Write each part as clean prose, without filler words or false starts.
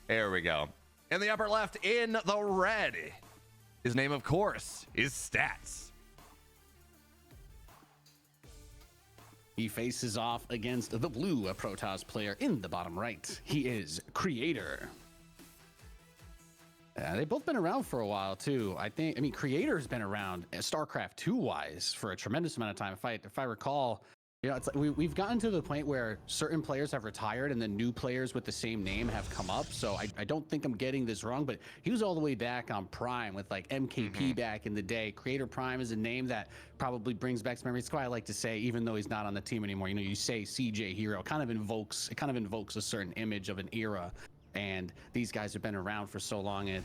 There we go. In the upper left, in the red, his name, of course, is Stats. He faces off against the blue Protoss player in the bottom right. He is Creator. They've both been around for a while too. I mean, Creator's been around StarCraft II wise for a tremendous amount of time. If I recall, you know, it's like we've gotten to the point where certain players have retired and then new players with the same name have come up. So I don't think I'm getting this wrong, but he was all the way back on Prime with like MKP back in the day. Creator Prime is a name that probably brings back some memories. That's why I like to say, even though he's not on the team anymore, you know, you say CJ Hero, it kind of invokes a certain image of an era. And these guys have been around for so long, and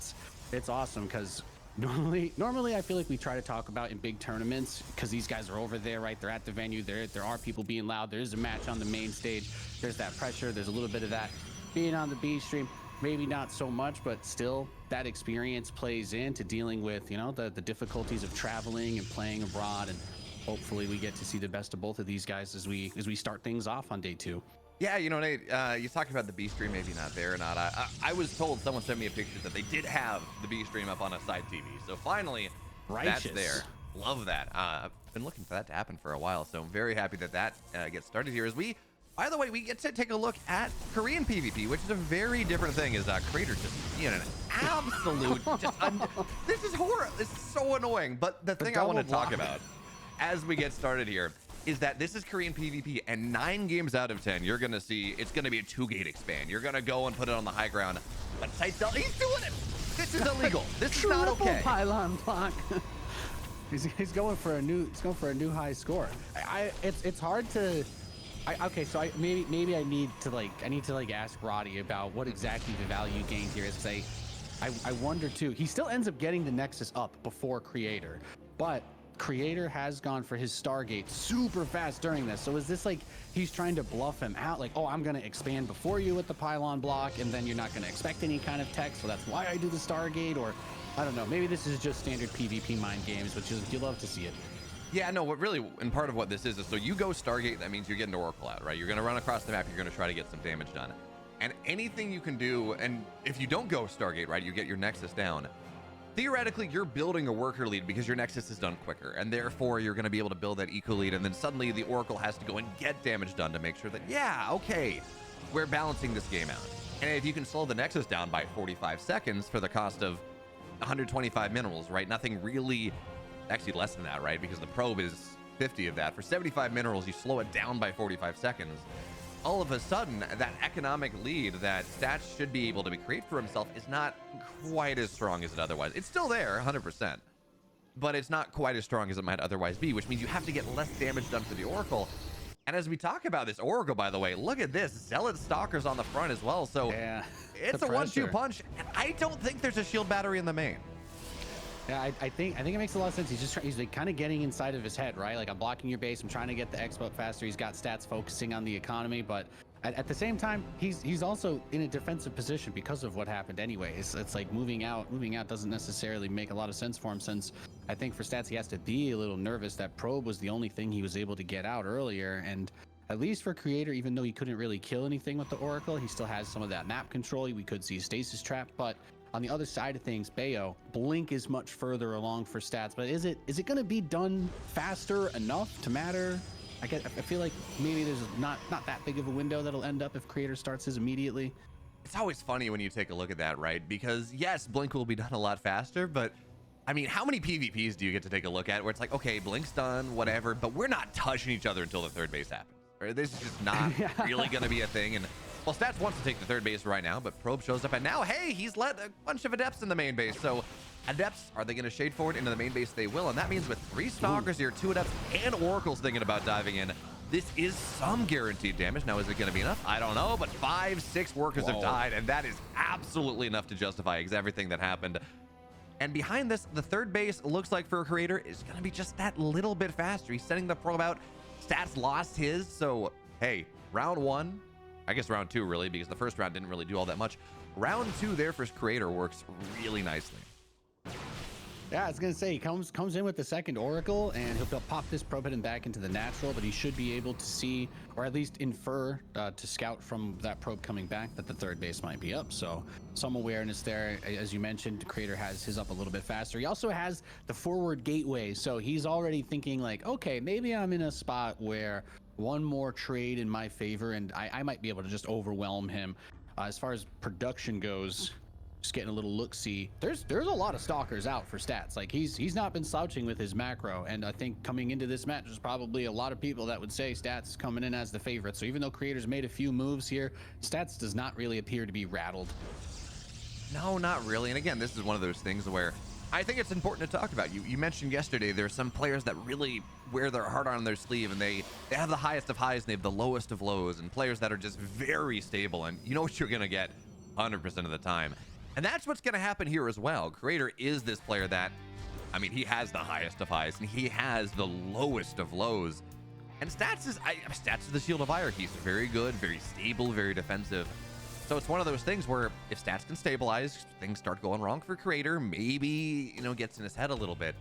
it's awesome because normally I feel like we try to talk about in big tournaments because these guys are over there, right? They're at the venue. There are people being loud. There's a match on the main stage. There's that pressure. There's a little bit of that being on the B stream. Maybe not so much, but still that experience plays into dealing with, you know, the difficulties of traveling and playing abroad. And hopefully we get to see the best of both of these guys as we start things off on day 2. Yeah, you know, Nate, you talked about the B stream maybe not there or not. I was told, someone sent me a picture that they did have the B stream up on a side TV. So finally, that's there. Love that. I've been looking for that to happen for a while. So I'm very happy that gets started here. By the way, we get to take a look at Korean PvP, which is a very different thing. Is Creator just being an absolute, this is horrible. This is so annoying. But the thing I want to talk about as we get started here is that this is Korean PvP, and 9 games out of 10, you're going to see it's going to be a 2-gate expand. You're going to go and put it on the high ground. But he's doing it. This is illegal. This is not okay. Pylon block. he's going for a new high score. It's hard to. Okay, so maybe I need to ask Roddy about what exactly the value gain here is. Say, I wonder too. He still ends up getting the Nexus up before Creator, but Creator has gone for his Stargate super fast during this. So is this like he's trying to bluff him out? Like, oh, I'm going to expand before you with the pylon block, and then you're not going to expect any kind of tech. So that's why I do the Stargate. Or I don't know. Maybe this is just standard PvP mind games, which is you love to see it. Yeah, no, what really, and part of what this is so you go Stargate, that means you're getting Oracle out, right? You're going to run across the map. You're going to try to get some damage done. And anything you can do, and if you don't go Stargate, right, you get your Nexus down. Theoretically, you're building a worker lead because your Nexus is done quicker, and therefore you're going to be able to build that eco lead, and then suddenly the Oracle has to go and get damage done to make sure that, yeah, okay, we're balancing this game out. And if you can slow the Nexus down by 45 seconds for the cost of 125 minerals, right? Nothing really, actually less than that, right? Because the probe is 50 of that. For 75 minerals, you slow it down by 45 seconds. All of a sudden, that economic lead that Stats should be able to create for himself is not quite as strong as it otherwise. It's still there, 100%, but it's not quite as strong as it might otherwise be, which means you have to get less damage done for the Oracle. And as we talk about this Oracle, by the way, look at this. Zealot Stalkers on the front as well. So yeah, it's a 1-2 punch. And I don't think there's a shield battery in the main. Yeah, I think it makes a lot of sense. He's like kind of getting inside of his head, right? Like, I'm blocking your base. I'm trying to get the expo up faster. He's got Stats focusing on the economy, but at the same time, he's also in a defensive position because of what happened anyway. It's like moving out doesn't necessarily make a lot of sense for him, since I think for Stats, he has to be a little nervous that probe was the only thing he was able to get out earlier. And at least for Creator, even though he couldn't really kill anything with the Oracle, he still has some of that map control. We could see a stasis trap, but on the other side of things, Bayo, Blink is much further along for Stats, but is it going to be done faster enough to matter? I feel like maybe there's not that big of a window that'll end up if Creator starts his immediately. It's always funny when you take a look at that, right? Because yes, Blink will be done a lot faster, but I mean, how many PvPs do you get to take a look at where it's like, okay, Blink's done, whatever, but we're not touching each other until the third base happens? Or this is just not really going to be a thing. And well, Stats wants to take the third base right now, but Probe shows up, and now, hey, he's let a bunch of Adepts in the main base. So Adepts, are they going to shade forward into the main base? They will, and that means with 3 Stalkers here, 2 Adepts, and Oracle's thinking about diving in, this is some guaranteed damage. Now, is it going to be enough? I don't know, but 5-6 workers have died, and that is absolutely enough to justify everything that happened. And behind this, the third base looks like for a Creator is going to be just that little bit faster. He's sending the Probe out. Stats lost his, so hey, round 1, I guess round 2 really, because the first round didn't really do all that much. Round 2 there for Creator works really nicely. Yeah, I was gonna say he comes in with the second Oracle, and he'll pop this probe hidden back into the natural, but he should be able to see, or at least infer to scout from that probe coming back that the third base might be up. So some awareness there. As you mentioned, Creator has his up a little bit faster. He also has the forward gateway, so he's already thinking like, okay, maybe I'm in a spot where one more trade in my favor, and I might be able to just overwhelm him. As far as production goes, just getting a little look-see. There's a lot of stalkers out for stats. Like he's not been slouching with his macro, and I think coming into this match, there's probably a lot of people that would say Stats is coming in as the favorite. So even though Creator's made a few moves here, Stats does not really appear to be rattled. No, not really. And again, this is one of those things where I think it's important to talk about. You mentioned yesterday there's some players that really wear their heart on their sleeve, and they have the highest of highs and they have the lowest of lows, and players that are just very stable, and you know what you're gonna get 100% of the time. And that's what's going to happen here as well. Creator is this player that, I mean, he has the highest of highs and he has the lowest of lows. And Stats is the shield of Ire. He's very good, very stable, very defensive. So it's one of those things where if Stats can stabilize, things start going wrong for Creator. Maybe, you know, gets in his head a little bit.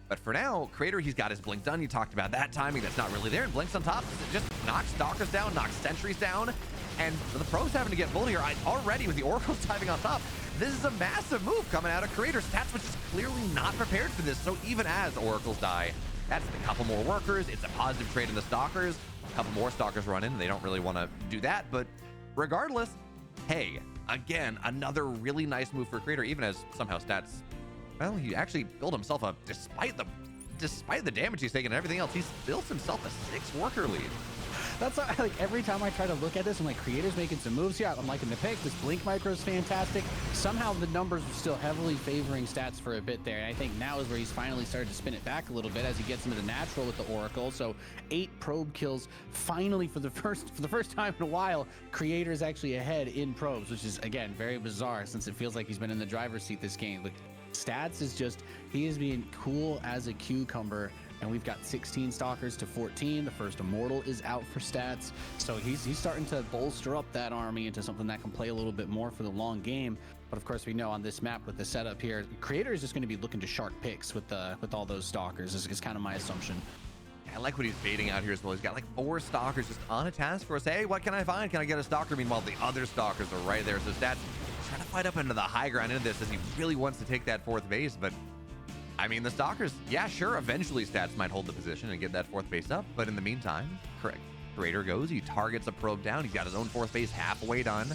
But for now, Creator, he's got his Blink done. You talked about that timing. That's not really there. And Blink's on top. Just knocks Stalkers down, knocks Sentries down. And the pros having to get bulled here already with the Oracles diving on top. This is a massive move coming out of Creator. Stats was just clearly not prepared for this. So even as Oracles die, that's a couple more workers. It's a positive trade in the Stalkers. A couple more Stalkers run in. They don't really want to do that. But regardless, hey, again, another really nice move for Creator, even as somehow Stats, well, he actually built himself up despite the damage he's taken and everything else. He's built himself a 6-worker lead. That's like every time I try to look at this, I'm like, Creator's making some moves here. I'm liking the pick. This Blink micro is fantastic. Somehow the numbers are still heavily favoring Stats for a bit there. And I think now is where he's finally started to spin it back a little bit as he gets into the natural with the Oracle. So 8 probe kills finally for the first time in a while. Creator is actually ahead in probes, which is again very bizarre since it feels like he's been in the driver's seat this game. But Stats is just, he is being cool as a cucumber. And we've got 16 Stalkers to 14. The first Immortal is out for Stats. So he's starting to bolster up that army into something that can play a little bit more for the long game. But of course, we know on this map with the setup here, Creator is just going to be looking to shark picks with all those Stalkers is kind of my assumption. I like what he's baiting out here as well. He's got like 4 Stalkers just on a task force. Hey, what can I find? Can I get a Stalker? Meanwhile, the other Stalkers are right there. So Stats trying to fight up into the high ground into this as he really wants to take that 4th base. But I mean, the Stalkers, yeah, sure, eventually Stats might hold the position and get that 4th base up. But in the meantime, correct, Creator goes, he targets a probe down. He's got his own 4th base halfway done.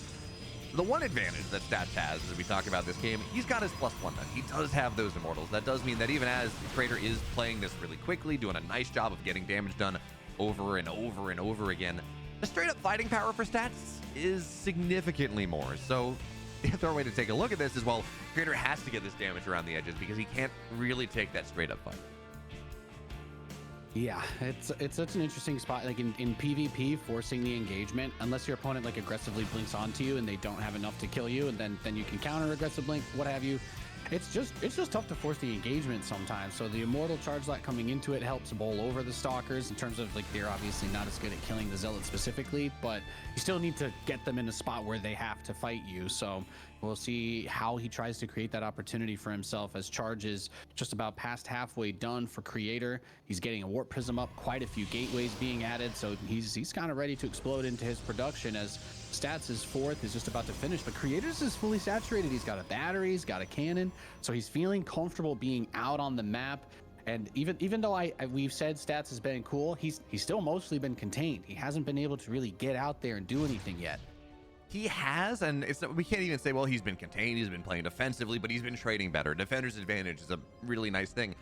The one advantage that Stats has, as we talk about this game, he's got his +1 done. He does have those Immortals. That does mean that even as Creator is playing this really quickly, doing a nice job of getting damage done over and over and over again, the straight up fighting power for Stats is significantly more. So the other way to take a look at this is, well, Creator has to get this damage around the edges because he can't really take that straight up fight. Yeah, it's such an interesting spot. Like in PvP, forcing the engagement, unless your opponent like aggressively blinks onto you and they don't have enough to kill you, and then you can counter aggressive blink, what have you. It's just tough to force the engagement sometimes. So the Immortal charge light coming into it helps bowl over the Stalkers in terms of like they're obviously not as good at killing the Zealots specifically, but you still need to get them in a spot where they have to fight you. So we'll see how he tries to create that opportunity for himself as charge is just about past halfway done for Creator. He's getting a Warp Prism up, quite a few gateways being added, so he's kind of ready to explode into his production as Stats is 4th, is just about to finish, but Creator's is fully saturated. He's got a battery, he's got a cannon, so he's feeling comfortable being out on the map. And even though we've said Stats has been cool, he's still mostly been contained. He hasn't been able to really get out there and do anything yet. He has, and we can't even say, well, he's been contained, he's been playing defensively, but he's been trading better. Defender's advantage is a really nice thing.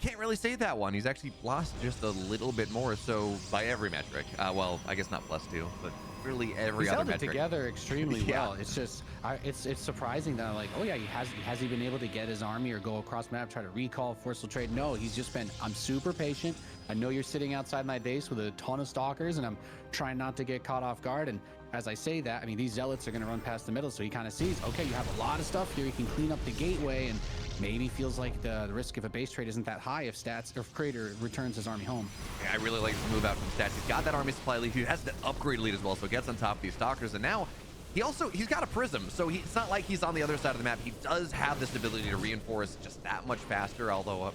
Can't really say that one. He's actually lost just a little bit more, so by every metric. Well, I guess not +2, but really every other metric. He's held it together extremely Yeah. well. It's just, it's surprising that I'm like, oh yeah, has he been able to get his army or go across map, try to recall, forceful trade? No, he's just been, I'm super patient. I know you're sitting outside my base with a ton of Stalkers, and I'm trying not to get caught off guard. And as I say that, I mean, these Zealots are going to run past the middle, so he kind of sees, okay, you have a lot of stuff here. You can clean up the gateway, and maybe feels like the risk of a base trade isn't that high if Stats or if Creator returns his army home. Yeah, I really like the move out from Stats. He's got that army supply lead. He has the upgrade lead as well, so he gets on top of these Stalkers, and now he's got a prism, so it's not like he's on the other side of the map. He does have this ability to reinforce just that much faster, although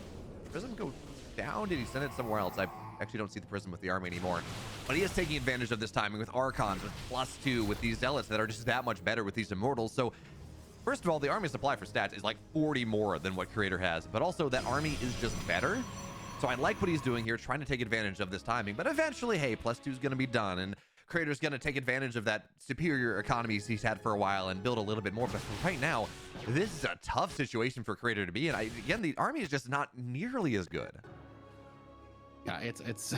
prism goes down. Did he send it somewhere else? I actually don't see the prism with the army anymore, but he is taking advantage of this timing with Archons, with +2, with these Zealots that are just that much better with these Immortals. So first of all, the army supply for stats is like 40 more than what Creator has, but also that army is just better. So I like what he's doing here, trying to take advantage of this timing, but eventually, hey, +2 is going to be done, and Creator's going to take advantage of that superior economies he's had for a while and build a little bit more. But for right now, this is a tough situation for Creator to be in. Again, the army is just not nearly as good. Yeah, it's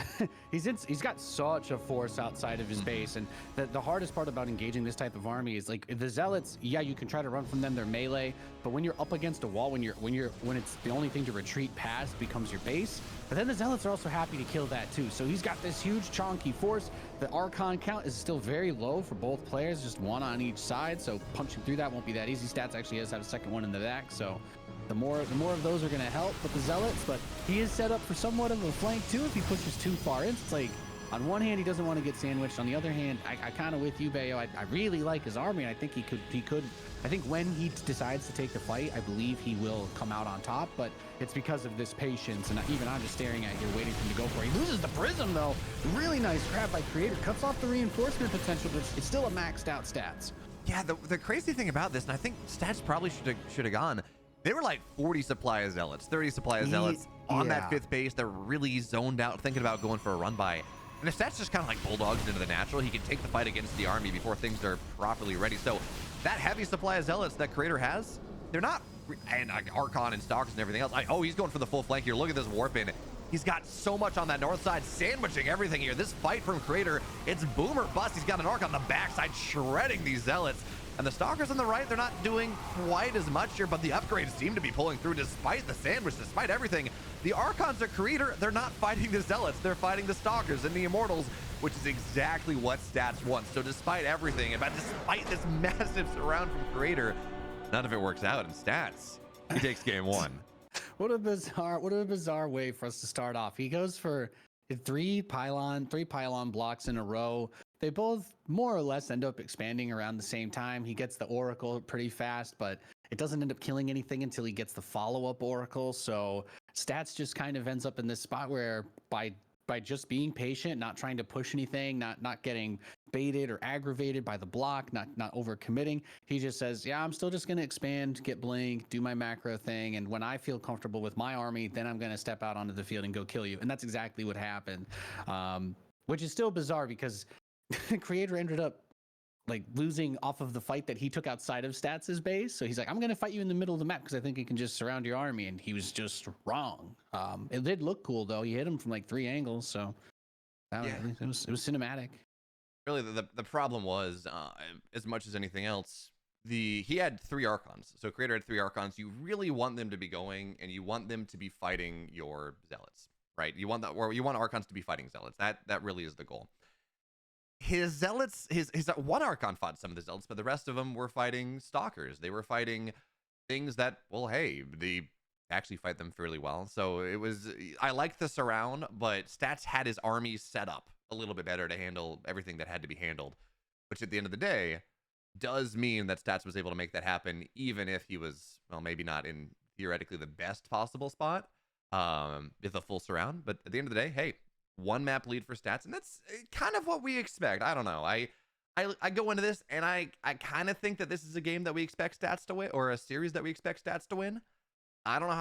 he's got such a force outside of his base, and the hardest part about engaging this type of army is like the Zealots. Yeah, you can try to run from them; they're melee, but when you're up against a wall, when it's the only thing to retreat past becomes your base. But then the Zealots are also happy to kill that too. So he's got this huge chunky force. The Archon count is still very low for both players, just one on each side. So punching through that won't be that easy. Stats actually does have a second one in the back, so. The more of those are going to help with the Zealots, but he is set up for somewhat of a flank too if he pushes too far in. It's like, on one hand, he doesn't want to get sandwiched. On the other hand, I kind of with you, Bayo. I really like his army, and I think he could. I think when he decides to take the fight, I believe he will come out on top, but it's because of this patience, and even I'm just staring at here waiting for him to go for it. He loses the Prism, though. Really nice grab by Creator. Cuts off the reinforcement potential, but it's still a maxed out stats. Yeah, the crazy thing about this, and I think stats probably should have gone, they were like 40 supply of Zealots, 30 supply of Zealots on that 5th base. They're really zoned out, thinking about going for a run by. And if that's just kind of like bulldogs into the natural, he can take the fight against the army before things are properly ready. So that heavy supply of Zealots that Creator has, they're not, and Archon and Stalkers and everything else. Oh, he's going for the full flank here. Look at this warp in. He's got so much on that north side, sandwiching everything here. This fight from Creator, it's boom or bust. He's got an Arc on the backside, shredding these Zealots. And the Stalkers on the right, they're not doing quite as much here, but the upgrades seem to be pulling through despite the sandwich, despite everything. The Archons are Creator, they're not fighting the Zealots, they're fighting the Stalkers and the Immortals, which is exactly what Stats wants. So despite everything, and despite this massive surround from Creator, none of it works out in Stats. He takes game 1. What a bizarre way for us to start off. He goes for three pylon blocks in a row. They both more or less end up expanding around the same time. He gets the Oracle pretty fast, but it doesn't end up killing anything until he gets the follow-up Oracle. So Stats just kind of ends up in this spot where by just being patient, not trying to push anything, not getting baited or aggravated by the block, not overcommitting, he just says, yeah, I'm still just going to expand, get blink, do my macro thing, and when I feel comfortable with my army, then I'm going to step out onto the field and go kill you. And that's exactly what happened, which is still bizarre because Creator ended up like losing off of the fight that he took outside of Stats' base. So he's like, I'm going to fight you in the middle of the map because I think he can just surround your army. And he was just wrong. It did look cool, though. He hit him from like 3 angles. So it was cinematic. Really, the problem was, as much as anything else, he had 3 Archons. So Creator had 3 Archons. You really want them to be going, and you want them to be fighting your Zealots, right? You want Archons to be fighting Zealots. That really is the goal. His Zealots, his one Archon fought some of the Zealots, but the rest of them were fighting Stalkers. They were fighting things that, well, hey, they actually fight them fairly well. So I liked the surround, but Stats had his army set up a little bit better to handle everything that had to be handled, which at the end of the day does mean that Stats was able to make that happen, even if he was, well, maybe not in theoretically the best possible spot with a full surround. But at the end of the day, hey, 1 map lead for Stats, and that's kind of what we expect. I don't know. I go into this, and I kind of think that this is a game that we expect Stats to win, or a series that we expect Stats to win. I don't know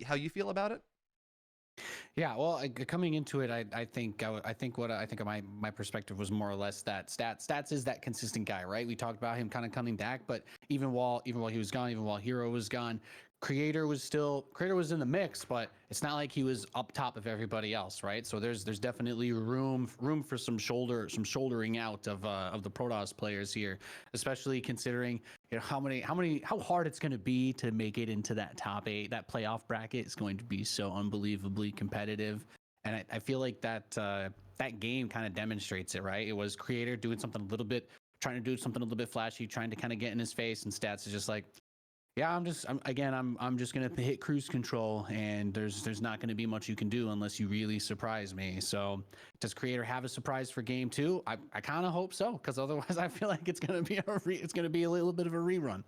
how you feel about it. Yeah, well, coming into it, I think my perspective was more or less that Stats is that consistent guy, right? We talked about him kind of coming back, but even while he was gone, even while Hero was gone, Creator was in the mix, but it's not like he was up top of everybody else, right? So there's definitely room for some shouldering out of the Protoss players here, especially considering how hard it's going to be to make it into that top 8. That playoff bracket is going to be so unbelievably competitive, and I feel like that game kind of demonstrates it, right? It was Creator trying to do something a little bit flashy, trying to kind of get in his face, and Stats is just like, Yeah, I'm just gonna hit cruise control, and there's not gonna be much you can do unless you really surprise me. So, does Creator have a surprise for game two? I kind of hope so, because otherwise I feel like it's gonna be a little bit of a rerun.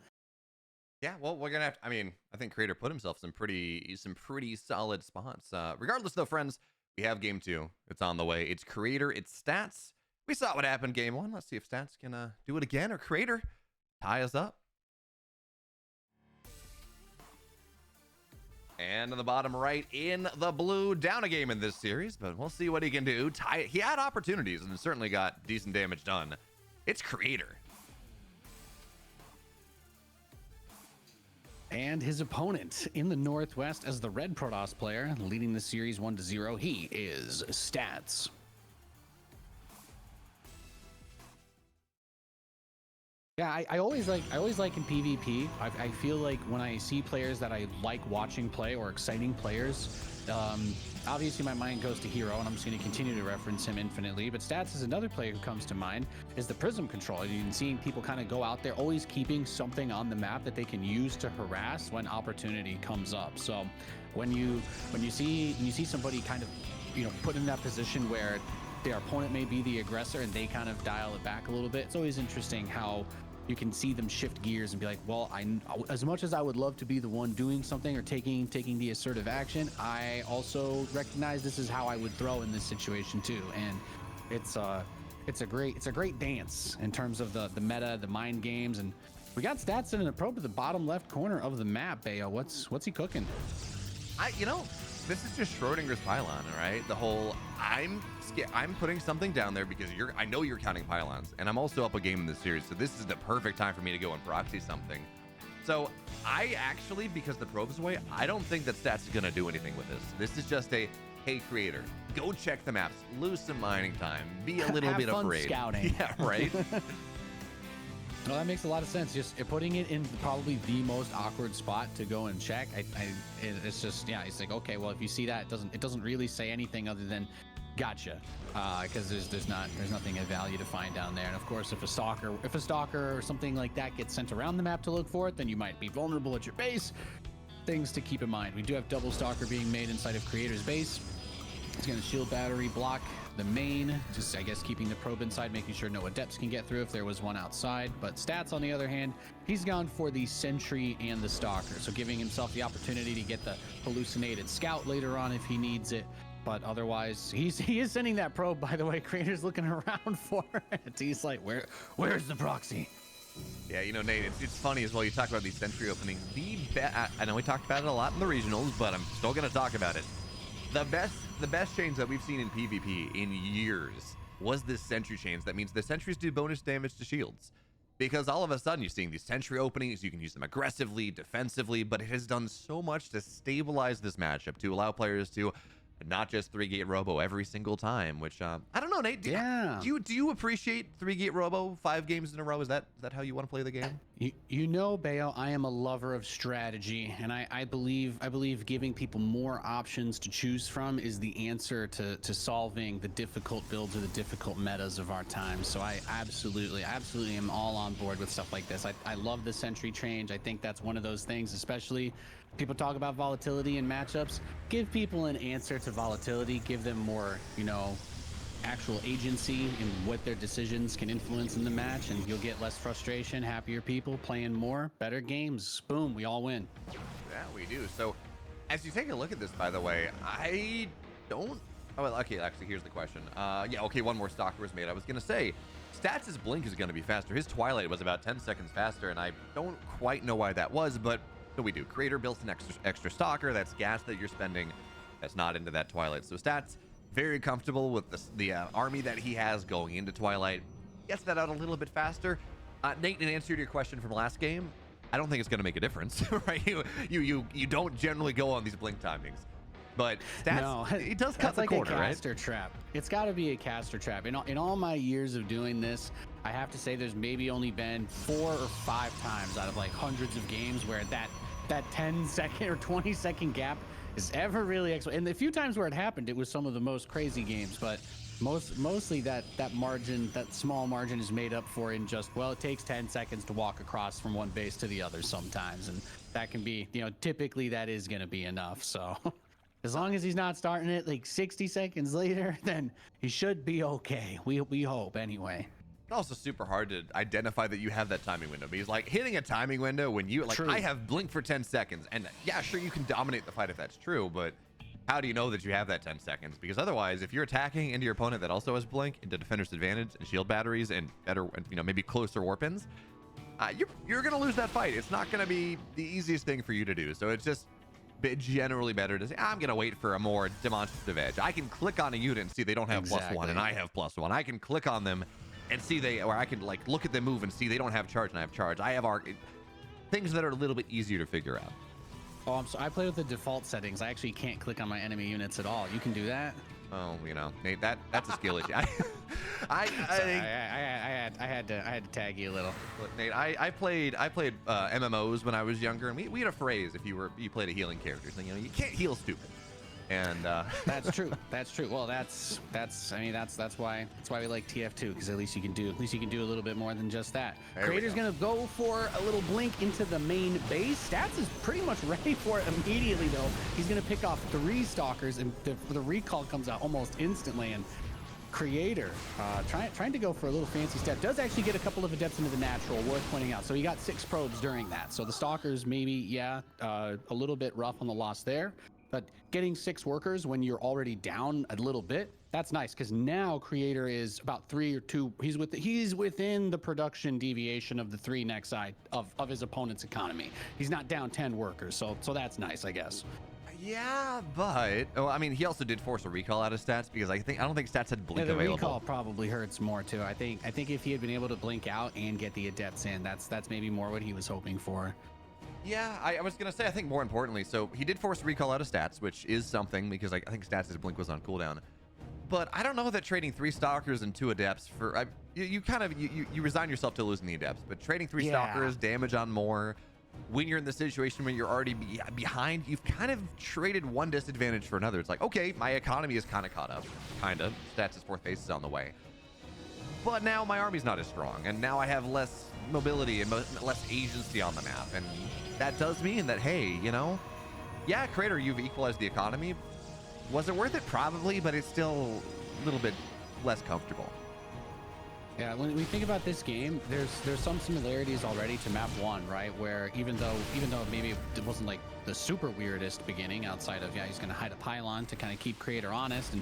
Yeah, well, we're gonna have to, I mean, I think Creator put himself some pretty solid spots. Regardless, though, friends, we have game two. It's on the way. It's Creator. It's Stats. We saw what happened game one. Let's see if Stats can do it again, or Creator tie us up. And in the bottom right, in the blue, down a game in this series, but we'll see what he can do. He had opportunities and certainly got decent damage done. It's Creator. And his opponent in the Northwest as the Red Protoss player, leading the series 1-0, he is Stats. Yeah, I always like in PvP. I feel like when I see players that I like watching play or exciting players, obviously my mind goes to Hero, and I'm just going to continue to reference him infinitely. But Stats is another player who comes to mind, is the Prism control. You've been seeing people kind of go out there, always keeping something on the map that they can use to harass when opportunity comes up. So when you see somebody kind of put in that position where their opponent may be the aggressor and they kind of dial it back a little bit, it's always interesting how you can see them shift gears and be like, well, as much as I would love to be the one doing something or taking the assertive action, I also recognize this is how I would throw in this situation too. And it's a great dance in terms of the meta, the mind games. And we got Stats in a probe at the bottom left corner of the map. Bayo, what's he cooking? This is just Schrodinger's pylon, right? The whole I'm putting something down there because I know you're counting pylons, and I'm also up a game in this series, so this is the perfect time for me to go and proxy something. So I actually, because the probe's away, I don't think that Stats is gonna do anything with this. This is just a, hey, Creator, go check the maps, lose some mining time, be a little bit fun afraid. Scouting. Yeah, right. No, that makes a lot of sense. Just putting it in probably the most awkward spot to go and check. It's just, yeah, it's like, okay, well, if you see that, it doesn't really say anything other than gotcha, because there's nothing of value to find down there. And of course, if a stalker or something like that gets sent around the map to look for it, then you might be vulnerable at your base. Things to keep in mind. We do have double stalker being made inside of Creator's base. It's going to shield battery block the main, just I guess keeping the probe inside, making sure no adepts can get through if there was one outside. But Stats, on the other hand, he's gone for the sentry and the stalker, so giving himself the opportunity to get the hallucinated scout later on if he needs it. But otherwise, he is sending that probe, by the way. Creator's looking around for it. He's like, where's the proxy? Yeah, Nate, it's funny as well. You talk about these sentry openings. I know we talked about it a lot in the regionals, but I'm still going to talk about it. The best chains that we've seen in PvP in years was this sentry chains. That means the sentries do bonus damage to shields. Because all of a sudden you're seeing these sentry openings, you can use them aggressively, defensively, but it has done so much to stabilize this matchup, to allow players to not just 3-gate robo every single time, which I don't know, Nate. Do you appreciate 3-gate robo 5 games in a row? Is that how you want to play the game? Bayo, I am a lover of strategy, and I believe giving people more options to choose from is the answer to solving the difficult builds or the difficult metas of our time. So I absolutely am all on board with stuff like this. I love the sentry change. I think that's one of those things, especially people talk about volatility in matchups. Give people an answer to volatility. Give them more, actual agency in what their decisions can influence in the match, and you'll get less frustration, happier people playing more, better games. Boom, we all win. Yeah, we do. So as you take a look at this, by the way, I don't... Oh, well, okay, actually, here's the question. One more stalker was made. I was going to say, Stats' blink is going to be faster. His Twilight was about 10 seconds faster, and I don't quite know why that was, but so we do. Creator built an extra stalker. That's gas that you're spending. That's not into that Twilight. So Stats, very comfortable with the army that he has going into Twilight. Gets that out a little bit faster. Nate, in answer to your question from last game, I don't think it's going to make a difference, right? You don't generally go on these blink timings. But Stats, no, it does cut the corner, right? It's like a caster trap. It's got to be a caster trap. In all my years of doing this, I have to say there's maybe only been 4 or 5 times out of like hundreds of games where that 10-second or 20-second gap is ever really excellent. And the few times where it happened, it was some of the most crazy games. But Mostly that margin, that small margin, is made up for in just, well, it takes 10 seconds to walk across from one base to the other sometimes, and that can be, typically that is going to be enough. So as long as he's not starting it like 60 seconds later, then he should be okay. We hope anyway. It's also super hard to identify that you have that timing window, because like hitting a timing window when you like, True. I have blink for 10 seconds, and yeah, sure, you can dominate the fight if that's true, but how do you know that you have that 10 seconds? Because otherwise, if you're attacking into your opponent that also has blink, into defender's advantage and shield batteries and better, maybe closer warp-ins, you're gonna lose that fight. It's not gonna be the easiest thing for you to do. So it's just generally better to say, I'm gonna wait for a more demonstrative edge. I can click on a unit and see they don't have +1 and I have +1. I can click on them and see or I can like look at them move and see they don't have charge and I have charge. I have things that are a little bit easier to figure out. Oh, I play with the default settings. I actually can't click on my enemy units at all. You can do that? Oh, Nate, that's a skill issue. I had to tag you a little. Look, Nate, I played MMOs when I was younger, and we had a phrase if you played a healing character, saying, you can't heal stupid. And that's true. That's true. Well, that's why we like TF2, because at least you can do a little bit more than just that. Creator's gonna go for a little blink into the main base. Stats is pretty much ready for it immediately though. He's gonna pick off 3 stalkers, and the recall comes out almost instantly. And Creator trying to go for a little fancy step, does actually get a couple of adepts into the natural, worth pointing out. So he got 6 probes during that. So the stalkers maybe a little bit rough on the loss there. But getting 6 workers when you're already down a little bit, that's nice, because now Creator is about 3 or 2. He's within the production deviation of the 3 next side of his opponent's economy. He's not down 10 workers, so that's nice, I guess. Yeah, but he also did force a recall out of stats, because I don't think stats had blink the available. Recall probably hurts more too. I think if he had been able to blink out and get the adepts in, that's maybe more what he was hoping for. Yeah, I was going to say, I think more importantly, so he did force a recall out of stats, which is something, because I think stats' blink was on cooldown. But I don't know that trading 3 stalkers and 2 adepts for you resign yourself to losing the adepts, but trading 3 stalkers, damage on more, when you're in the situation where you're already behind, you've kind of traded one disadvantage for another. It's like, okay, my economy is kind of caught up, stats' 4th base is on the way, but now my army's not as strong, and now I have less mobility and less agency on the map, and that does mean that, hey, Creator, you've equalized the economy. Was it worth it? Probably, but it's still a little bit less comfortable. Yeah, when we think about this game, there's some similarities already to map 1, right? Where even though maybe it wasn't like the super weirdest beginning, outside of he's gonna hide a pylon to kind of keep Creator honest, and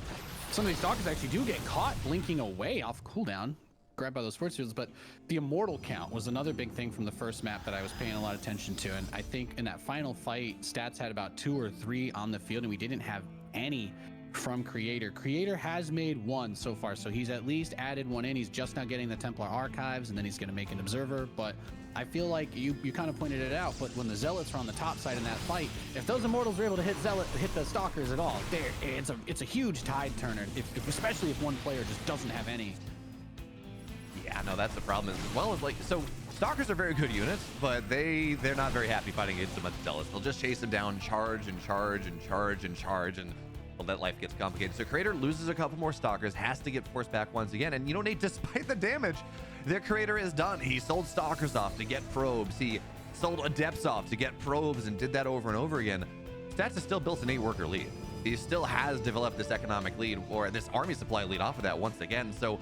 some of these stalkers actually do get caught blinking away off cooldown, grabbed by those force fields. But the immortal count was another big thing from the first map that I was paying a lot of attention to, and I think in that final fight, stats had about 2 or 3 on the field, and we didn't have any from Creator. Creator has made 1 so far, so he's at least added 1 in. He's just now getting the Templar archives, and then he's going to make an observer. But I feel like you kind of pointed it out, but when the zealots were on the top side in that fight, if those immortals were able to hit the stalkers at all, it's a huge tide turner, especially if one player just doesn't have any. Yeah, no, that's the problem. As well as so stalkers are very good units, but they're not very happy fighting against a bunch of zealots. They'll just chase them down, charge and charge and charge and charge, and well, that life gets complicated. So Creator loses a couple more stalkers, has to get forced back once again. And Nate, despite the damage that Creator has done, he sold stalkers off to get probes. He sold adepts off to get probes, and did that over and over again. Stats has still built an 8-worker lead. He still has developed this economic lead, or this army supply lead off of that once again. So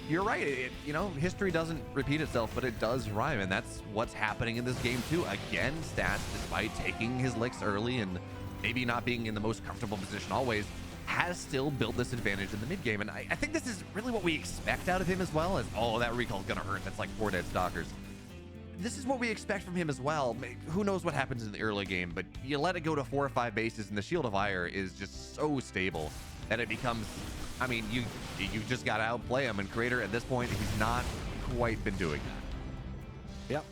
you're right. History doesn't repeat itself, but it does rhyme, and that's what's happening in this game too. Again, Stats, despite taking his licks early and maybe not being in the most comfortable position always, has still built this advantage in the mid game. And I think this is really what we expect out of him as well. As that recall's gonna hurt. That's like 4 dead stalkers. This is what we expect from him as well. Who knows what happens in the early game, but you let it go to 4 or 5 bases, and the Shield of Ire is just so stable that it becomes, you just gotta outplay him. And Creator, at this point, he's not quite been doing that. Yep,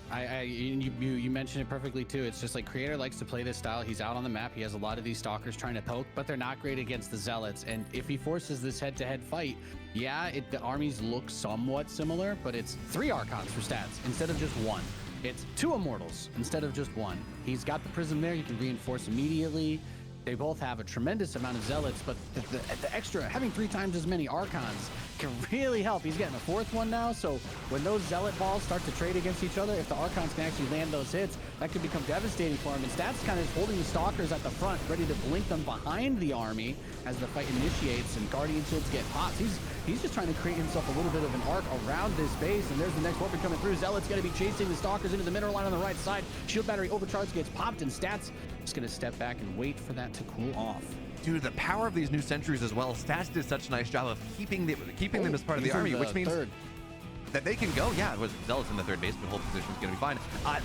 you mentioned it perfectly too. It's just like Creator likes to play this style. He's out on the map. He has a lot of these stalkers trying to poke, but they're not great against the zealots. And if he forces this head-to-head fight, the armies look somewhat similar, but it's 3 archons for stats instead of just 1. It's 2 immortals instead of just 1. He's got the prism there. He can reinforce immediately. They both have a tremendous amount of zealots, but the extra, having 3 times as many archons can really help. He's getting a 4th one now, so when those zealot balls start to trade against each other, if the archons can actually land those hits, that could become devastating for him. And Stats kind of holding the stalkers at the front, ready to blink them behind the army as the fight initiates and guardian shields get popped. He's just trying to create himself a little bit of an arc around this base, and there's the next weapon coming through. Zealot's going to be chasing the stalkers into the middle line on the right side. Shield battery overcharge gets popped, and Stats just going to step back and wait for that to cool off. Dude, the power of these new sentries as well. Stats did such a nice job of keeping them as part of the army, which means that they can go. Yeah, it was Zealots in the third base, but hold position is going to be fine.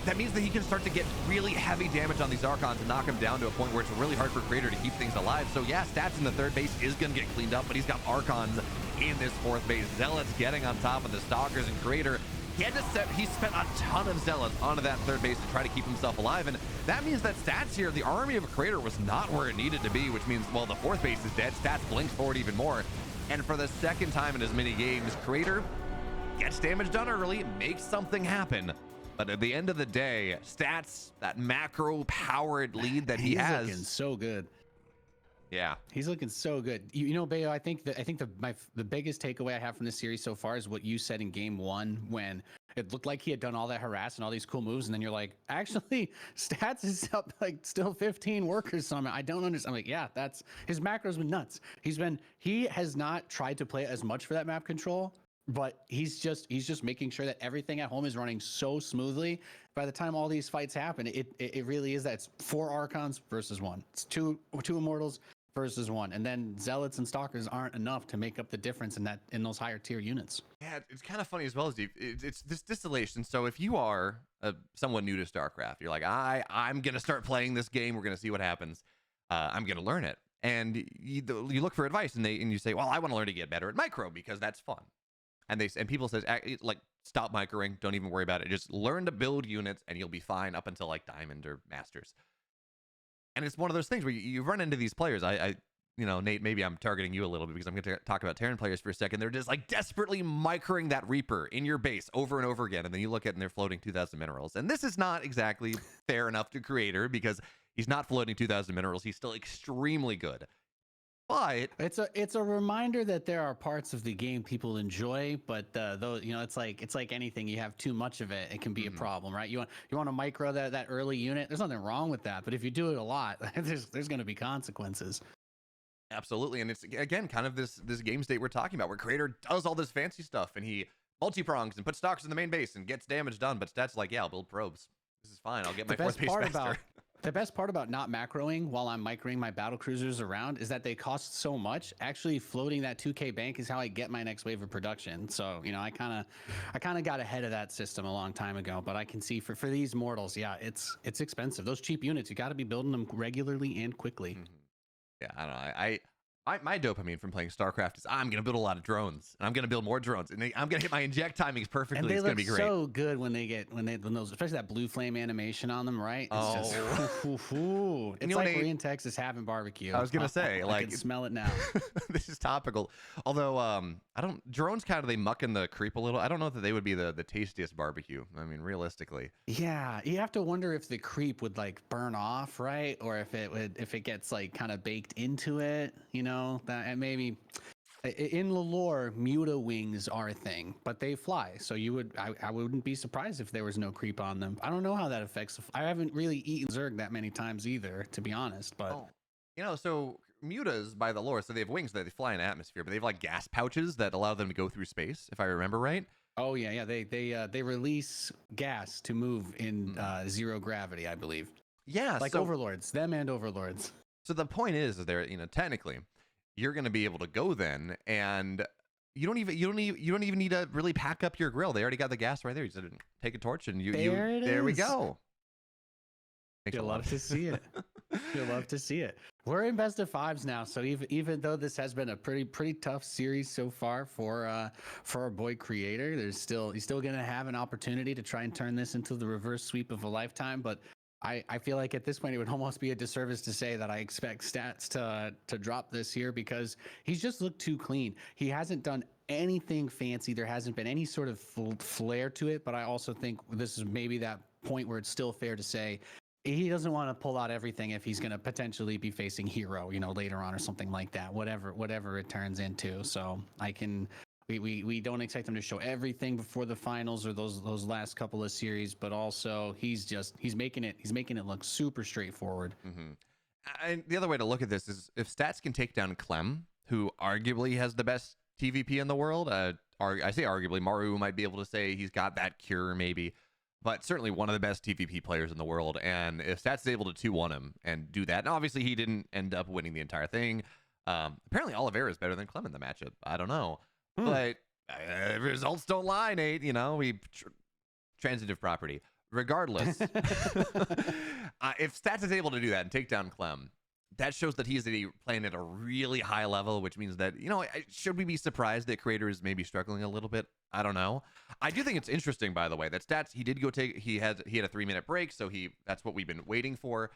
That means that he can start to get really heavy damage on these Archons and knock them down to a point where it's really hard for Creator to keep things alive. So yeah, Stats in the third base is going to get cleaned up, but he's got Archons in this fourth base. Zealots getting on top of the Stalkers, and Creator, he spent a ton of Zealots onto that third base to try to keep himself alive, and that means that Stats here, the army of Creator, was not where it needed to be, which means, well, the fourth base is dead. Stats blinks forward even more, and for the second time in as many games, Creator gets damage done early, makes something happen, but at the end of the day, Stats, that macro-powered lead that he has, looking so good. Yeah, he's looking so good. You know, Bayo, I think the biggest takeaway I have from this series so far is what you said in game 1 when it looked like he had done all that harass and all these cool moves, and then you're like, actually, Stats is up like still 15 workers. So I don't understand. I'm like, yeah, that's his macros been nuts. He has not tried to play as much for that map control, but he's just making sure that everything at home is running so smoothly. By the time all these fights happen, it really is that it's 4 Archons versus 1. It's two Immortals versus 1, and then Zealots and Stalkers aren't enough to make up the difference in those higher tier units. Yeah, it's kind of funny as well, Steve. It's this distillation. So if you are someone new to StarCraft, you're like, I'm gonna start playing this game. We're gonna see what happens. I'm gonna learn it, and you look for advice, and you say, well, I want to learn to get better at micro because that's fun. And people says, like, stop microing, don't even worry about it. Just learn to build units, and you'll be fine up until like Diamond or Masters. And it's one of those things where you run into these players. You know, Nate, maybe I'm targeting you a little bit because I'm going to talk about Terran players for a second. They're just like desperately microing that Reaper in your base over and over again. And then you look at it and they're floating 2,000 minerals. And this is not exactly fair enough to Creator because he's not floating 2,000 minerals. He's still extremely good. But it's a reminder that there are parts of the game people enjoy, but though, you know, it's like anything. You have too much of it, it can be a problem, right? You want to micro that early unit. There's nothing wrong with that, but if you do it a lot, there's going to be consequences. Absolutely, and it's again kind of this game state we're talking about, where Creator does all this fancy stuff, and he multi-prongs and puts stocks in the main base and gets damage done. But Stats like, yeah, I'll build probes. This is fine. I'll get my fourth base faster. The best part about not macroing while I'm microing my battle cruisers around is that they cost so much. Actually, floating that 2K bank is how I get my next wave of production. So, you know, I kind of got ahead of that system a long time ago. But I can see for these mortals, yeah, it's expensive. Those cheap units, you got to be building them regularly and quickly. Yeah, I don't know. My dopamine from playing StarCraft is I'm going to build a lot of drones, and I'm going to build more drones, and I'm going to hit my inject timings perfectly. And they it's going to be great. So good when those, especially that blue flame animation on them, right? It's just, it's like we're in Texas having barbecue. I was going to say, I can smell it now. This is topical. Although drones kind of, they muck in the creep a little. I don't know that they would be the tastiest barbecue. I mean, realistically. Yeah, you have to wonder if the creep would like burn off, right? Or if it gets like kind of baked into it, you know? That, and maybe in the lore, Muta wings are a thing, but they fly. So I wouldn't be surprised if there was no creep on them. I don't know how that affects. I haven't really eaten Zerg that many times either, to be honest. But you know, so Mutas by the lore, so they have wings that they fly in atmosphere, but they have like gas pouches that allow them to go through space, if I remember right. Oh yeah. They release gas to move in zero gravity, I believe. Yeah, like overlords, them and overlords. So the point is they're, you know, technically, you're going to be able to go then, and you don't even need to really pack up your grill. They already got the gas right there. You just take a torch and there we go. You'll love to see it. You'll love to see it. We're in best of 5s now, so even though this has been a pretty tough series so far for our boy Creator, he's still going to have an opportunity to try and turn this into the reverse sweep of a lifetime, but I feel like at this point it would almost be a disservice to say that I expect Stats to drop this year, because he's just looked too clean. He hasn't done anything fancy. There hasn't been any sort of flair to it, but I also think this is maybe that point where it's still fair to say he doesn't want to pull out everything if he's going to potentially be facing Hero, later on or something like that, whatever it turns into. So we don't expect him to show everything before the finals or those last couple of series, but also he's making it look super straightforward. Mm-hmm. And the other way to look at this is if Stats can take down Clem, who arguably has the best TVP in the world. I say arguably, Maru might be able to say he's got that cure maybe, but certainly one of the best TVP players in the world. And if Stats is able to 2-1 him and do that, and obviously he didn't end up winning the entire thing. Apparently Oliveira is better than Clem in the matchup. I don't know. But results don't lie, Nate. Transitive property. Regardless, if Stats is able to do that and take down Clem, that shows that he's playing at a really high level, which means that, should we be surprised that Creator is maybe struggling a little bit? I don't know. I do think it's interesting, by the way, that Stats, he had a 3-minute break, so that's what we've been waiting for.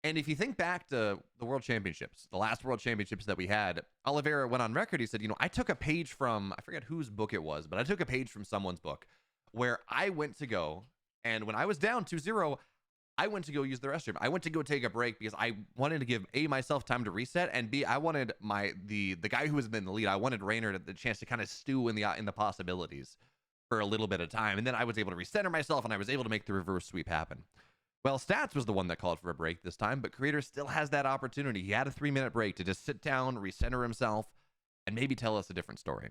And if you think back to the World Championships, the last World Championships that we had, Oliveira went on record. He said, I took a page from, I forget whose book it was, but I took a page from someone's book where I went to go, and when I was down 2-0, I went to go use the restroom. I went to go take a break because I wanted to give myself time to reset, and I wanted the guy who was in the lead. I wanted Raynor the chance to kind of stew in the possibilities for a little bit of time, and then I was able to recenter myself, and I was able to make the reverse sweep happen. Well, Stats was the one that called for a break this time, but Creator still has that opportunity. He had a 3-minute break to just sit down, recenter himself, and maybe tell us a different story.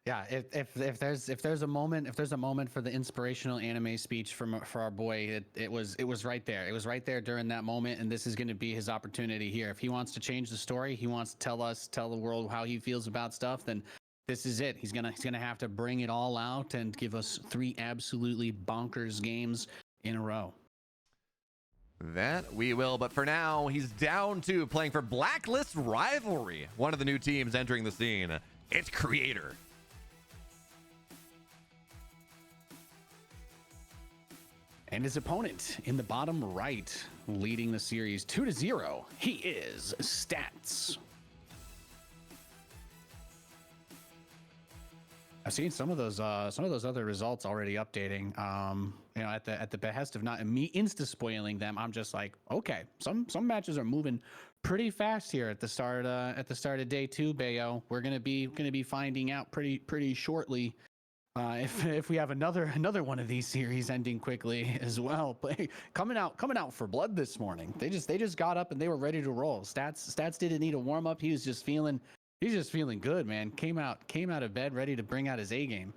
Yeah, if there's a moment for the inspirational anime speech for our boy, it was right there. It was right there during that moment, and this is going to be his opportunity here. If he wants to change the story, he wants to tell the world how he feels about stuff, then this is it. He's gonna have to bring it all out and give us 3 absolutely bonkers games in a row. That we will, but for now, he's down 2, playing for Blacklist Rivalry, one of the new teams entering the scene. It's Creator. And his opponent in the bottom right, leading the series 2-0, he is Stats. I've seen some of those other results already updating. At the behest of not insta spoiling them, I'm just like, okay, some matches are moving pretty fast here at the start of day 2, Bayo. We're gonna be finding out pretty shortly if we have another one of these series ending quickly as well. But coming out for blood this morning. They just got up and they were ready to roll. Stats didn't need a warm up. He's just feeling good, man. Came out of bed ready to bring out his A game.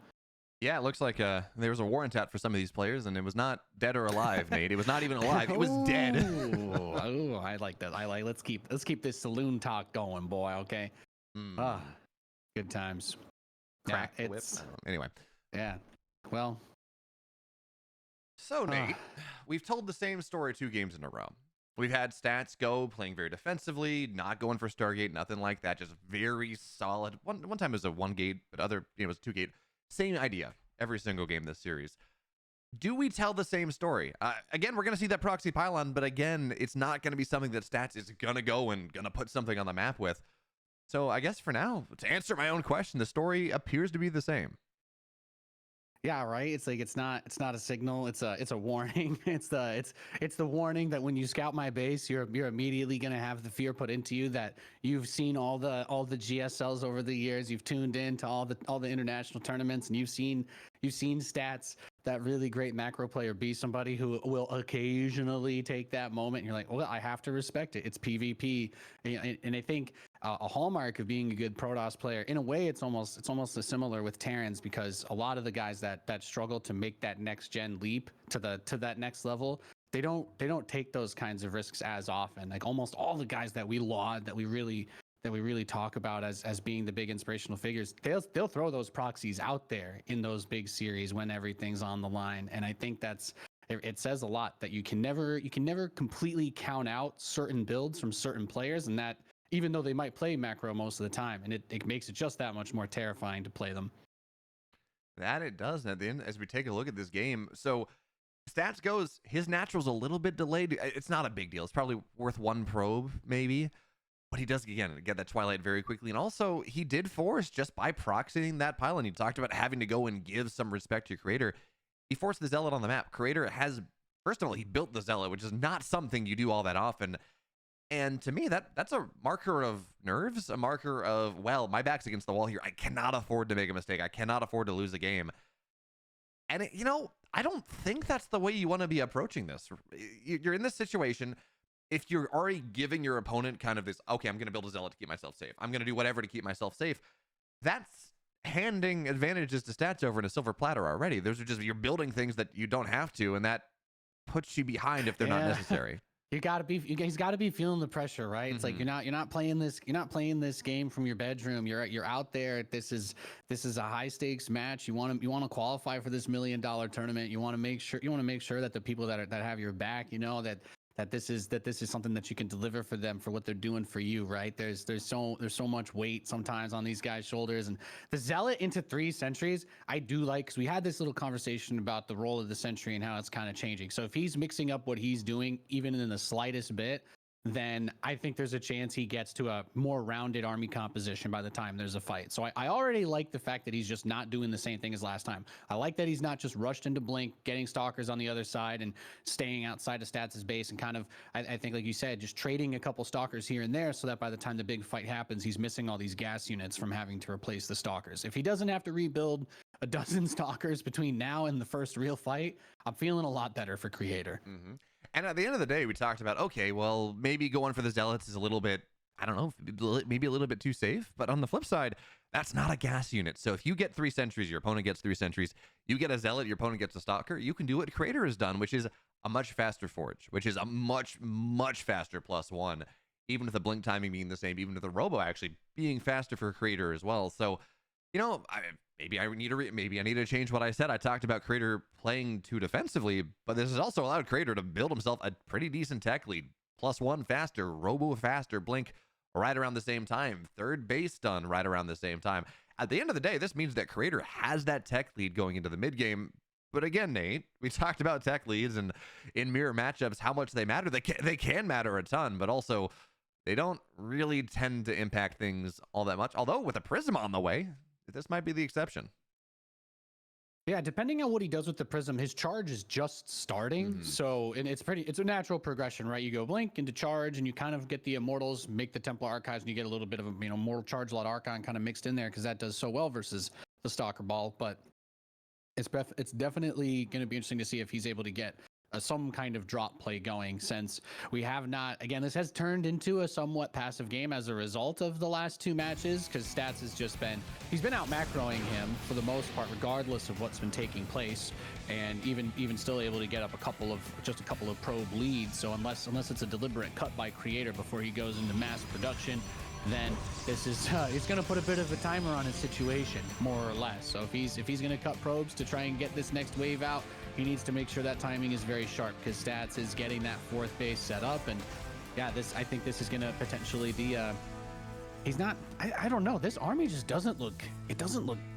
Yeah, it looks like there was a warrant out for some of these players, and it was not dead or alive, Nate. It was not even alive. It was dead. Oh, I like that. Let's keep this saloon talk going, boy. Okay. Good times. Crack whip. Anyway. Yeah. Well. So, Nate, we've told the same story 2 games in a row. We've had Stats go playing very defensively, not going for Stargate, nothing like that. Just very solid. One time it was a 1-gate, but other it was 2-gate. Same idea every single game this series. Do we tell the same story? Again, we're going to see that proxy pylon, but again, it's not going to be something that Stats is going to go and going to put something on the map with. So I guess for now, to answer my own question, the story appears to be the same. Yeah, right. It's like it's not a signal. It's a warning. It's the warning that when you scout my base, you're immediately gonna have the fear put into you that you've seen all the GSLs over the years. You've tuned in to all the international tournaments, and you've seen Stats, that really great macro player, be somebody who will occasionally take that moment. And you're like, well, I have to respect it. It's PvP, and I think a hallmark of being a good Protoss player, in a way, it's almost similar with Terrans, because a lot of the guys that struggle to make that next gen leap to that next level, they don't take those kinds of risks as often. Like almost all the guys that we laud, that we really talk about as being the big inspirational figures, they'll throw those proxies out there in those big series when everything's on the line. And I think it says a lot that you can never completely count out certain builds from certain players, and that even though they might play macro most of the time, and it makes it just that much more terrifying to play them. That it does. And then as we take a look at this game, so Stats goes, his natural's a little bit delayed. It's not a big deal. It's probably worth 1 probe maybe. But he does, again, get that Twilight very quickly. And also, he did force, just by proxying that pylon. He talked about having to go and give some respect to Creator. He forced the Zealot on the map. Creator has first of all, he built the Zealot, which is not something you do all that often. And to me, that's a marker of nerves, a marker of, well, my back's against the wall here. I cannot afford to make a mistake. I cannot afford to lose a game. And, I don't think that's the way you want to be approaching this. You're in this situation. If you're already giving your opponent kind of this, okay, I'm going to build a Zealot to keep myself safe. I'm going to do whatever to keep myself safe. That's handing advantages to stats over in a silver platter already. Those are just, you're building things that you don't have to, and that puts you behind if they're not necessary. He's got to be feeling the pressure, right? It's like you're not playing this game from your bedroom. You're out there. This is a high stakes match. You want to qualify for this $1 million tournament. You want to make sure that the people that have your back, that this is something that you can deliver for them for what they're doing for you, right? There's so much weight sometimes on these guys' shoulders, and the Zealot into 3 sentries I do like, because we had this little conversation about the role of the sentry and how it's kind of changing. So if he's mixing up what he's doing even in the slightest bit, then I think there's a chance he gets to a more rounded army composition by the time there's a fight. So I already like the fact that he's just not doing the same thing as last time. I like that he's not just rushed into Blink, getting stalkers on the other side and staying outside of Stats' base and kind of, I think like you said, just trading a couple stalkers here and there so that by the time the big fight happens, he's missing all these gas units from having to replace the stalkers. If he doesn't have to rebuild a dozen stalkers between now and the first real fight, I'm feeling a lot better for Creator. And at the end of the day, we talked about, okay, well, maybe going for the Zealots is a little bit, I don't know, maybe a little bit too safe. But on the flip side, that's not a gas unit. So if you get 3 sentries, your opponent gets 3 sentries, you get a Zealot, your opponent gets a Stalker, you can do what Creator has done, which is a much faster Forge, which is a much, much faster +1, even with the Blink timing being the same, even with the Robo actually being faster for Creator as well. So, maybe I need to change what I said. I talked about Creator playing too defensively, but this has also allowed Creator to build himself a pretty decent tech lead. +1 faster, Robo faster, Blink right around the same time, third base done right around the same time. At the end of the day, this means that Creator has that tech lead going into the mid game. But again, Nate, we talked about tech leads and in mirror matchups, how much they matter. They can matter a ton, but also they don't really tend to impact things all that much. Although with a Prism on the way, this might be the exception. Yeah, depending on what he does with the Prism, his charge is just starting. So, and it's a natural progression, right? You go Blink into charge and you kind of get the Immortals, make the Templar Archives, and you get a little bit of a, Mortal Charge, a lot of Archon kind of mixed in there because that does so well versus the Stalker Ball. But it's definitely going to be interesting to see if he's able to get some kind of drop play going, since we have not, again, this has turned into a somewhat passive game as a result of the last 2 matches, because Stats has just been, he's been out macroing him for the most part, regardless of what's been taking place, and even still able to get up a couple of probe leads. So unless it's a deliberate cut by Creator before he goes into mass production, then this is it's going to put a bit of a timer on his situation, more or less. So if he's going to cut probes to try and get this next wave out, he needs to make sure that timing is very sharp, because Stats is getting that 4th base set up. And yeah, I think this is going to potentially be he's not, I don't know, this army just doesn't look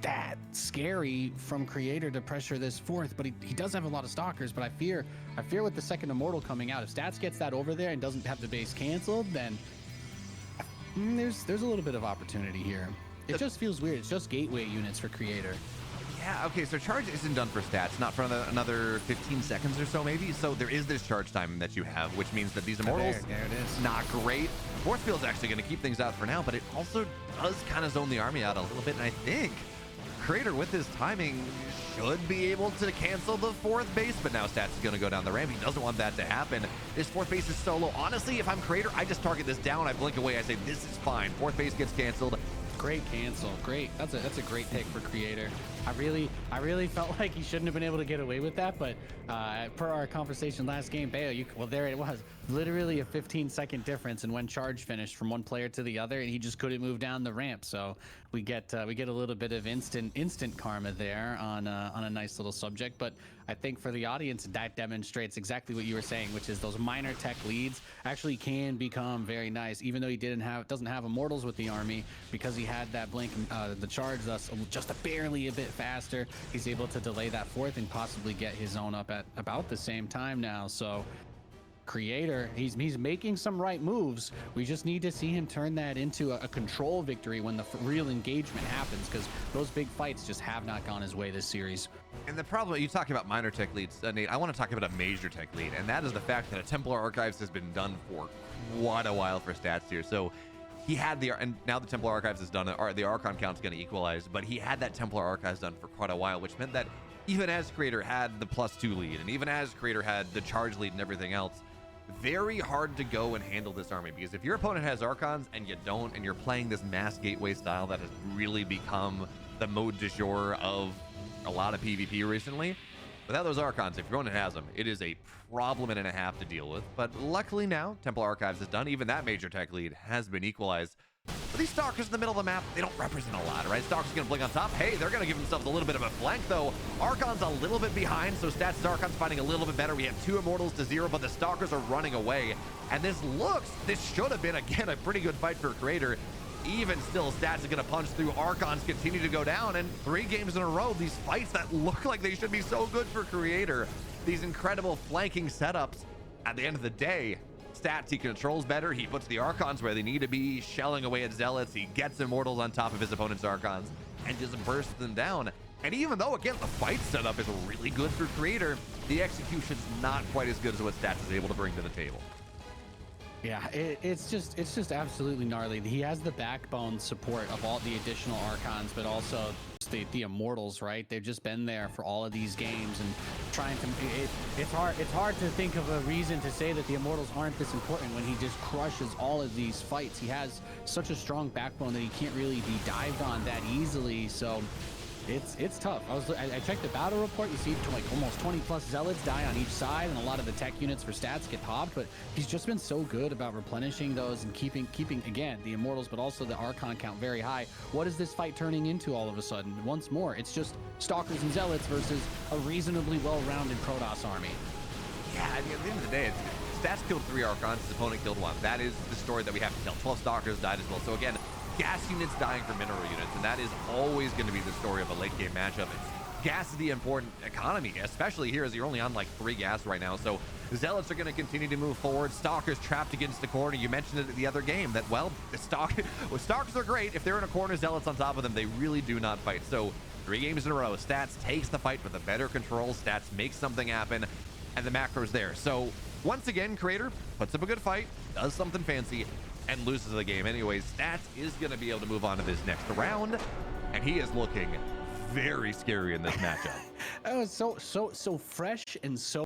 that scary from Creator to pressure this 4th, but he does have a lot of stalkers. But I fear with the 2nd Immortal coming out, if Stats gets that over there and doesn't have the base canceled, then there's a little bit of opportunity here. It just feels weird. It's just gateway units for Creator. Yeah, okay, so charge isn't done for Stats, not for another 15 seconds or so maybe. So there is this charge time that you have, which means that these Immortals, there it is. Not great. Force Field's actually going to keep things out for now, but it also does kind of zone the army out a little bit. And I think Creator with his timing should be able to cancel the 4th base, but now Stats is going to go down the ramp. He doesn't want that to happen. This 4th base is so low. Honestly, if I'm Creator, I just target this down. I blink away. I say, this is fine. 4th base gets canceled. Great cancel. Great. That's a great pick for Creator. I really felt like he shouldn't have been able to get away with that, but per our conversation last game, Bayo, there it was. Literally a 15-second difference in when charge finished from one player to the other, and he just couldn't move down the ramp. So we get a little bit of instant karma there on a nice little subject. But I think for the audience, that demonstrates exactly what you were saying, which is those minor tech leads actually can become very nice, even though he doesn't have Immortals with the army, because he had that Blink, the charge, thus just barely a bit faster. He's able to delay that 4th and possibly get his own up at about the same time now. So Creator, he's making some right moves. We just need to see him turn that into a control victory when the real engagement happens, because those big fights just have not gone his way this series. And the problem, you talking about minor tech leads, Nate, I want to talk about a major tech lead, and that is the fact that a Templar Archives has been done for quite a while for stats here. So he had and now the Templar Archives is done, or the Archon count's going to equalize, but he had that Templar Archives done for quite a while, which meant that even as Creator had the +2 lead, and even as Creator had the charge lead and everything else, very hard to go and handle this army, because if your opponent has Archons and you don't, and you're playing this mass gateway style that has really become the mode du jour of a lot of PvP recently, without those Archons, if your opponent has them, it is a problem and a half to deal with. But luckily now, Templar Archives is done. Even that major tech lead has been equalized. But these Stalkers in the middle of the map, they don't represent a lot, right? Stalkers going to blink on top. Hey, they're going to give themselves a little bit of a flank, though. Archon's a little bit behind, so stats Archon's fighting a little bit better. We have 2 Immortals to 0, but the Stalkers are running away. And this should have been, again, a pretty good fight for Creator. Even still, stats are going to punch through. Archons continue to go down, and 3 games in a row, these fights that look like they should be so good for Creator. These incredible flanking setups. At the end of the day, stats, he controls better. He puts the Archons where they need to be, shelling away at Zealots. He gets Immortals on top of his opponent's Archons and just bursts them down. And even though, again, the fight setup is really good for Creator, the execution's not quite as good as what stats is able to bring to the table. Yeah, it's just absolutely gnarly. He has the backbone support of all the additional Archons, but also the Immortals, right? They've just been there for all of these games and trying to. It's hard to think of a reason to say that the Immortals aren't this important when he just crushes all of these fights. He has such a strong backbone that he can't really be dived on that easily. So it's tough. I checked the battle report. You see like almost 20 plus Zealots die on each side, and a lot of the tech units for stats get popped, but he's just been so good about replenishing those and keeping again the Immortals, but also the Archon count very high. What is this fight turning into all of a sudden? Once more, it's just Stalkers and Zealots versus a reasonably well-rounded Protoss army. Yeah, I mean, at the end of the day, stats killed 3 Archons, his opponent killed 1. That is the story that we have to tell. 12 Stalkers died as well. So again, gas units dying for mineral units, and that is always going to be the story of a late game matchup. Gas is the important economy, especially here as you're only on like 3 gas right now. So Zealots are going to continue to move forward. Stalkers trapped against the corner. You mentioned it the other game that, well, Stalkers are great. If they're in a corner, Zealots on top of them, they really do not fight. So 3 games in a row, stats takes the fight with a better control. Stats makes something happen, and the macro's there. So once again, Creator puts up a good fight, does something fancy, and loses the game. Anyways, stats is going to be able to move on to this next round, and he is looking very scary in this matchup. That was so fresh and so